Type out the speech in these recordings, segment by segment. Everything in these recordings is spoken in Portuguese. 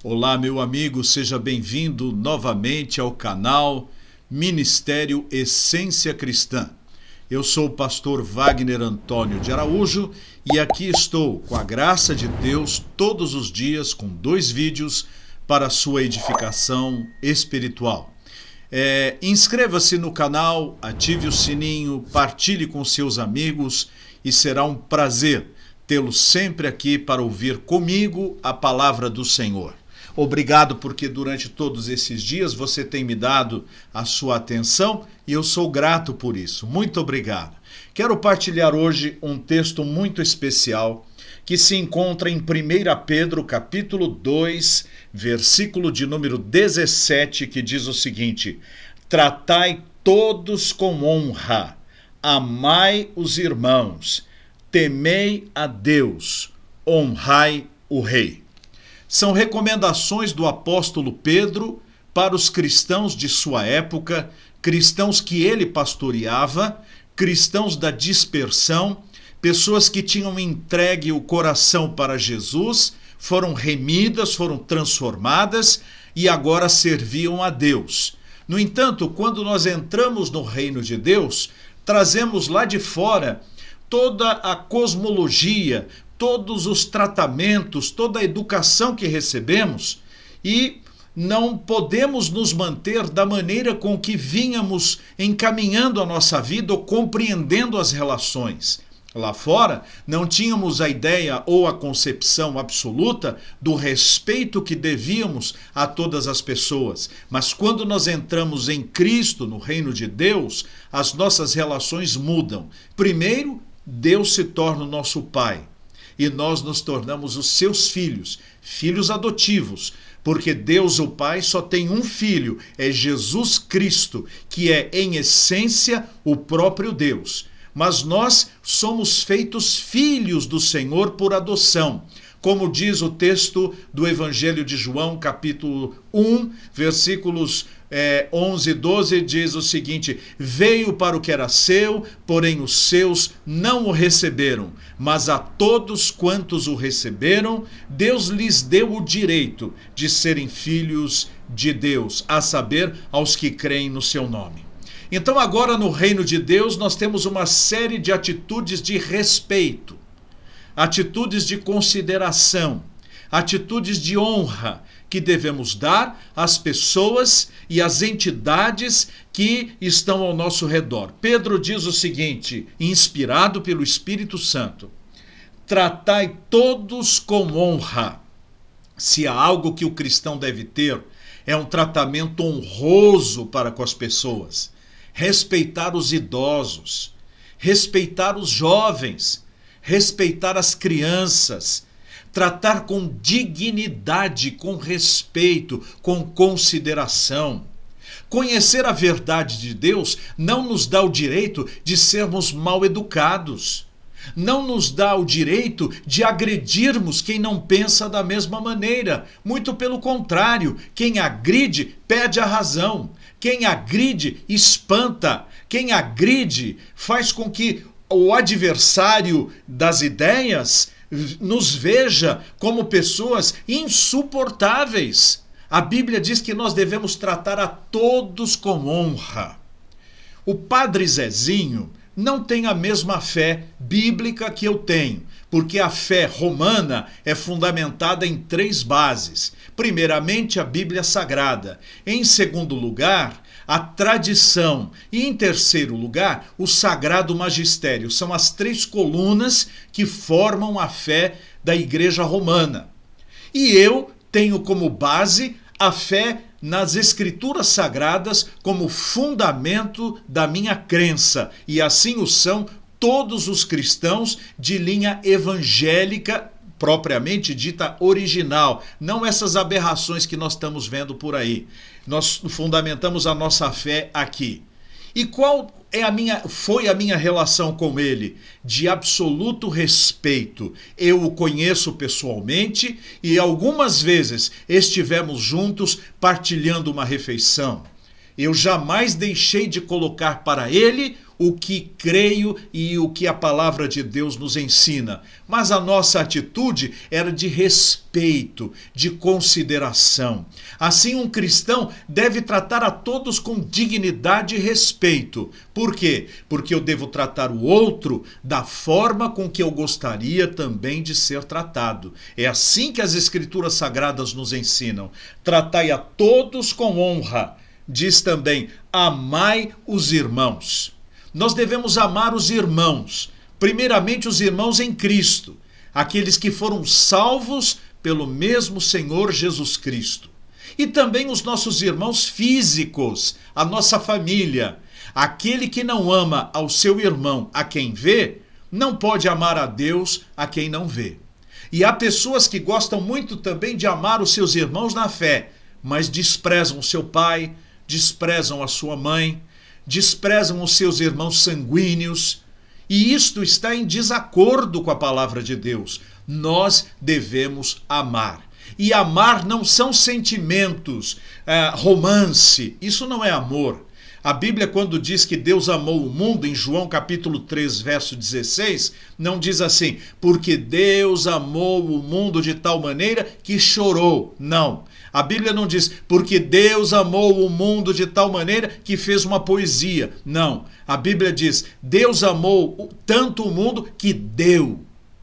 Olá, meu amigo, seja bem-vindo novamente ao canal Ministério Essência Cristã. Eu sou o pastor Wagner Antônio de Araújo e aqui estou, com a graça de Deus, todos os dias com 2 vídeos para a sua edificação espiritual. Inscreva-se no canal, ative o sininho, partilhe com seus amigos e será um prazer tê-lo sempre aqui para ouvir comigo a palavra do Senhor. Obrigado porque durante todos esses dias você tem me dado a sua atenção e eu sou grato por isso. Muito obrigado. Quero partilhar hoje um texto muito especial que se encontra em 1 Pedro capítulo 2, versículo de número 17, que diz o seguinte: tratai todos com honra, amai os irmãos, temei a Deus, honrai o rei. São recomendações do apóstolo Pedro para os cristãos de sua época, cristãos que ele pastoreava, cristãos da dispersão, pessoas que tinham entregue o coração para Jesus, foram remidas, foram transformadas e agora serviam a Deus. No entanto, quando nós entramos no reino de Deus, trazemos lá de fora toda a cosmologia, todos os tratamentos, toda a educação que recebemos e não podemos nos manter da maneira com que vínhamos encaminhando a nossa vida ou compreendendo as relações. Lá fora, não tínhamos a ideia ou a concepção absoluta do respeito que devíamos a todas as pessoas. Mas quando nós entramos em Cristo, no reino de Deus, as nossas relações mudam. Primeiro, Deus se torna o nosso Pai. E nós nos tornamos os seus filhos, filhos adotivos, porque Deus, o Pai, só tem um filho, é Jesus Cristo, que é, em essência, o próprio Deus. Mas nós somos feitos filhos do Senhor por adoção. Como diz o texto do Evangelho de João, capítulo 1, versículos 11 e 12, diz o seguinte: veio para o que era seu, porém os seus não o receberam, mas a todos quantos o receberam, Deus lhes deu o direito de serem filhos de Deus, a saber, aos que creem no seu nome. Então agora no reino de Deus nós temos uma série de atitudes de respeito, atitudes de consideração, atitudes de honra que devemos dar às pessoas e às entidades que estão ao nosso redor. Pedro diz o seguinte, inspirado pelo Espírito Santo: tratai todos com honra. Se há algo que o cristão deve ter, é um tratamento honroso para com as pessoas. Respeitar os idosos, respeitar os jovens, respeitar as crianças, tratar com dignidade, com respeito, com consideração. Conhecer a verdade de Deus não nos dá o direito de sermos mal educados. Não nos dá o direito de agredirmos quem não pensa da mesma maneira. Muito pelo contrário, quem agride perde a razão. Quem agride espanta. Quem agride faz com que o adversário das ideias nos veja como pessoas insuportáveis. A Bíblia diz que nós devemos tratar a todos com honra. O padre Zezinho não tem a mesma fé bíblica que eu tenho, porque a fé romana é fundamentada em 3 bases. Primeiramente, a Bíblia Sagrada. Em segundo lugar, a tradição. E em terceiro lugar, o Sagrado Magistério. São as 3 colunas que formam a fé da Igreja Romana. E eu tenho como base a fé nas Escrituras Sagradas como fundamento da minha crença. E assim o são todos os cristãos de linha evangélica, propriamente dita original, não essas aberrações que nós estamos vendo por aí. Nós fundamentamos a nossa fé aqui. E qual foi a minha relação com ele? De absoluto respeito. Eu o conheço pessoalmente e algumas vezes estivemos juntos partilhando uma refeição. Eu jamais deixei de colocar para ele o que creio e o que a palavra de Deus nos ensina. Mas a nossa atitude era de respeito, de consideração. Assim, um cristão deve tratar a todos com dignidade e respeito. Por quê? Porque eu devo tratar o outro da forma com que eu gostaria também de ser tratado. É assim que as Escrituras Sagradas nos ensinam. Tratai a todos com honra. Diz também, amai os irmãos. Nós devemos amar os irmãos, primeiramente os irmãos em Cristo, aqueles que foram salvos pelo mesmo Senhor Jesus Cristo. E também os nossos irmãos físicos, a nossa família. Aquele que não ama ao seu irmão a quem vê, não pode amar a Deus a quem não vê. E há pessoas que gostam muito também de amar os seus irmãos na fé, mas desprezam o seu pai, desprezam a sua mãe, desprezam os seus irmãos sanguíneos, e isto está em desacordo com a palavra de Deus. Nós devemos amar. E amar não são sentimentos, romance, isso não é amor. A Bíblia, quando diz que Deus amou o mundo, em João capítulo 3, verso 16, não diz assim, porque Deus amou o mundo de tal maneira que chorou. Não. A Bíblia não diz, porque Deus amou o mundo de tal maneira que fez uma poesia. Não. A Bíblia diz, Deus amou tanto o mundo que deu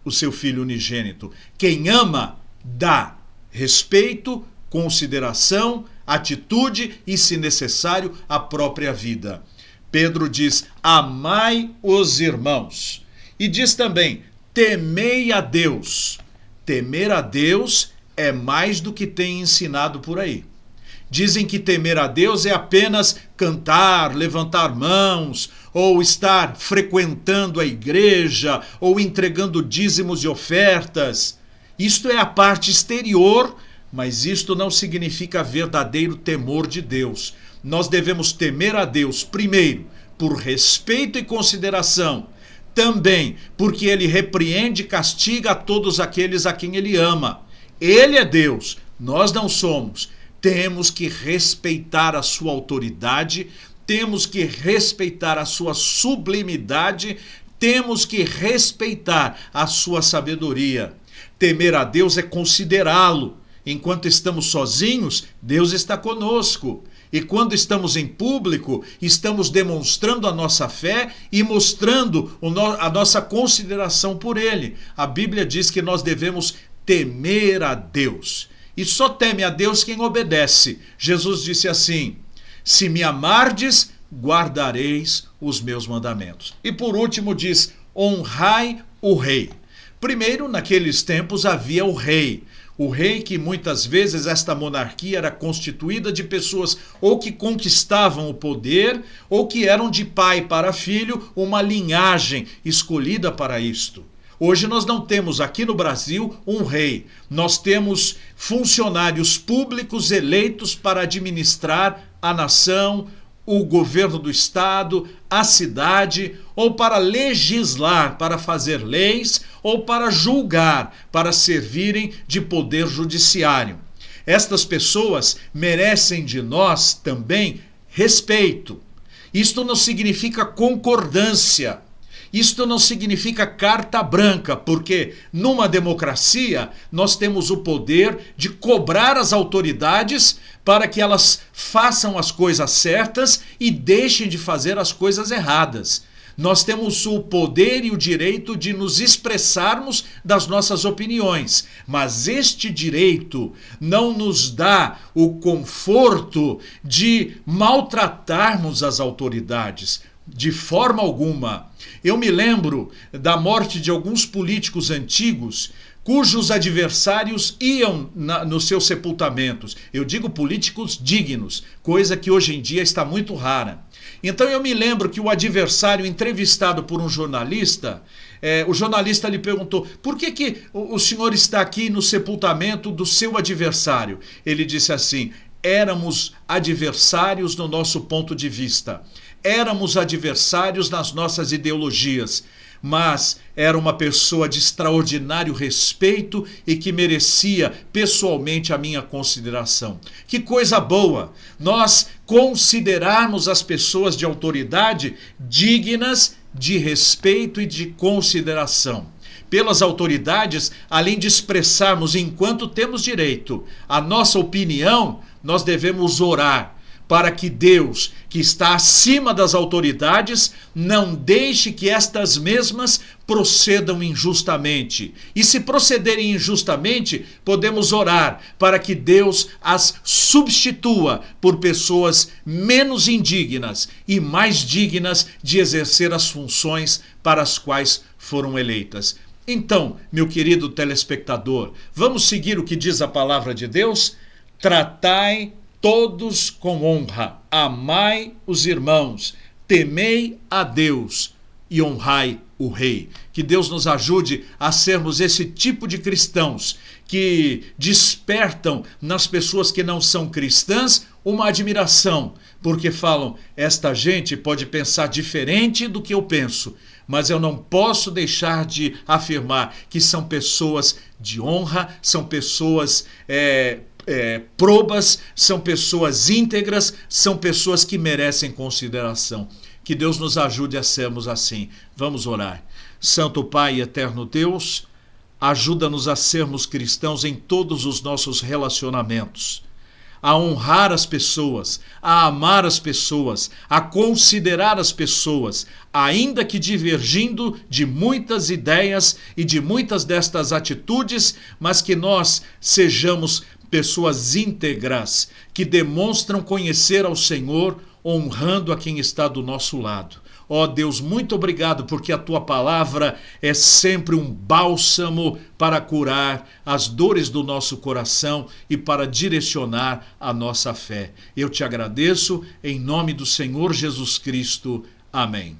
o seu Filho unigênito. Quem ama, dá respeito, consideração, atitude e, se necessário, a própria vida. Pedro diz, amai os irmãos. E diz também, temei a Deus. Temer a Deus é mais do que tem ensinado por aí. Dizem que temer a Deus é apenas cantar, levantar mãos, ou estar frequentando a igreja, ou entregando dízimos e ofertas. Isto é a parte exterior, mas isto não significa verdadeiro temor de Deus. Nós devemos temer a Deus, primeiro, por respeito e consideração. Também porque ele repreende e castiga a todos aqueles a quem ele ama. Ele é Deus, nós não somos. Temos que respeitar a sua autoridade, temos que respeitar a sua sublimidade, temos que respeitar a sua sabedoria. Temer a Deus é considerá-lo. Enquanto estamos sozinhos, Deus está conosco. E quando estamos em público, estamos demonstrando a nossa fé e mostrando a nossa consideração por Ele. A Bíblia diz que nós devemos temer a Deus. E só teme a Deus quem obedece. Jesus disse assim, se me amardes, guardareis os meus mandamentos. E por último diz, honrai o rei. Primeiro, naqueles tempos havia o rei. O rei que muitas vezes esta monarquia era constituída de pessoas ou que conquistavam o poder ou que eram de pai para filho uma linhagem escolhida para isto. Hoje nós não temos aqui no Brasil um rei. Nós temos funcionários públicos eleitos para administrar a nação, o governo do estado, a cidade, ou para legislar, para fazer leis, ou para julgar, para servirem de poder judiciário. Estas pessoas merecem de nós também respeito. Isto não significa concordância. Isto não significa carta branca, porque numa democracia nós temos o poder de cobrar as autoridades para que elas façam as coisas certas e deixem de fazer as coisas erradas. Nós temos o poder e o direito de nos expressarmos das nossas opiniões, mas este direito não nos dá o conforto de maltratarmos as autoridades. De forma alguma. Eu me lembro da morte de alguns políticos antigos cujos adversários iam nos seus sepultamentos. Eu digo políticos dignos, coisa que hoje em dia está muito rara. Então eu me lembro que o adversário entrevistado por um jornalista, o jornalista lhe perguntou, por que o senhor está aqui no sepultamento do seu adversário? Ele disse assim, éramos adversários no nosso ponto de vista. Éramos adversários nas nossas ideologias, mas era uma pessoa de extraordinário respeito e que merecia pessoalmente a minha consideração. Que coisa boa nós considerarmos as pessoas de autoridade dignas de respeito e de consideração pelas autoridades, além de expressarmos, enquanto temos direito, a nossa opinião, nós devemos orar para que Deus, que está acima das autoridades, não deixe que estas mesmas procedam injustamente. E se procederem injustamente, podemos orar para que Deus as substitua por pessoas menos indignas e mais dignas de exercer as funções para as quais foram eleitas. Então, meu querido telespectador, vamos seguir o que diz a palavra de Deus? Tratai todos com honra, amai os irmãos, temei a Deus e honrai o rei. Que Deus nos ajude a sermos esse tipo de cristãos que despertam nas pessoas que não são cristãs uma admiração, porque falam, esta gente pode pensar diferente do que eu penso, mas eu não posso deixar de afirmar que são pessoas de honra, são pessoas probas, são pessoas íntegras, são pessoas que merecem consideração. Que Deus nos ajude a sermos assim. Vamos orar. Santo Pai e eterno Deus, ajuda-nos a sermos cristãos em todos os nossos relacionamentos, a honrar as pessoas, a amar as pessoas, a considerar as pessoas, ainda que divergindo de muitas ideias e de muitas destas atitudes, mas que nós sejamos pessoas íntegras, que demonstram conhecer ao Senhor, honrando a quem está do nosso lado. Ó Deus, muito obrigado, porque a tua palavra é sempre um bálsamo para curar as dores do nosso coração e para direcionar a nossa fé. Eu te agradeço em nome do Senhor Jesus Cristo. Amém.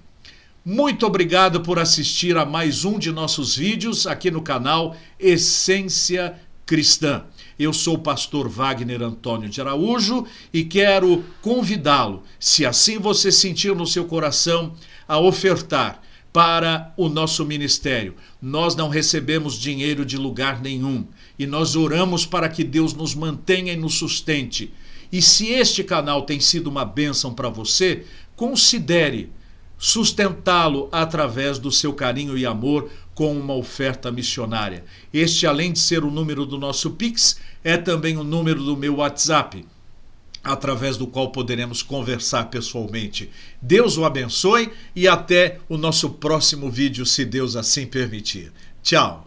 Muito obrigado por assistir a mais um de nossos vídeos aqui no canal Essência Cristã. Eu sou o pastor Wagner Antônio de Araújo e quero convidá-lo, se assim você sentir no seu coração, a ofertar para o nosso ministério. Nós não recebemos dinheiro de lugar nenhum e nós oramos para que Deus nos mantenha e nos sustente. E se este canal tem sido uma bênção para você, considere sustentá-lo através do seu carinho e amor com uma oferta missionária. Este, além de ser o número do nosso Pix, é também o número do meu WhatsApp, através do qual poderemos conversar pessoalmente. Deus o abençoe e até o nosso próximo vídeo, se Deus assim permitir. Tchau!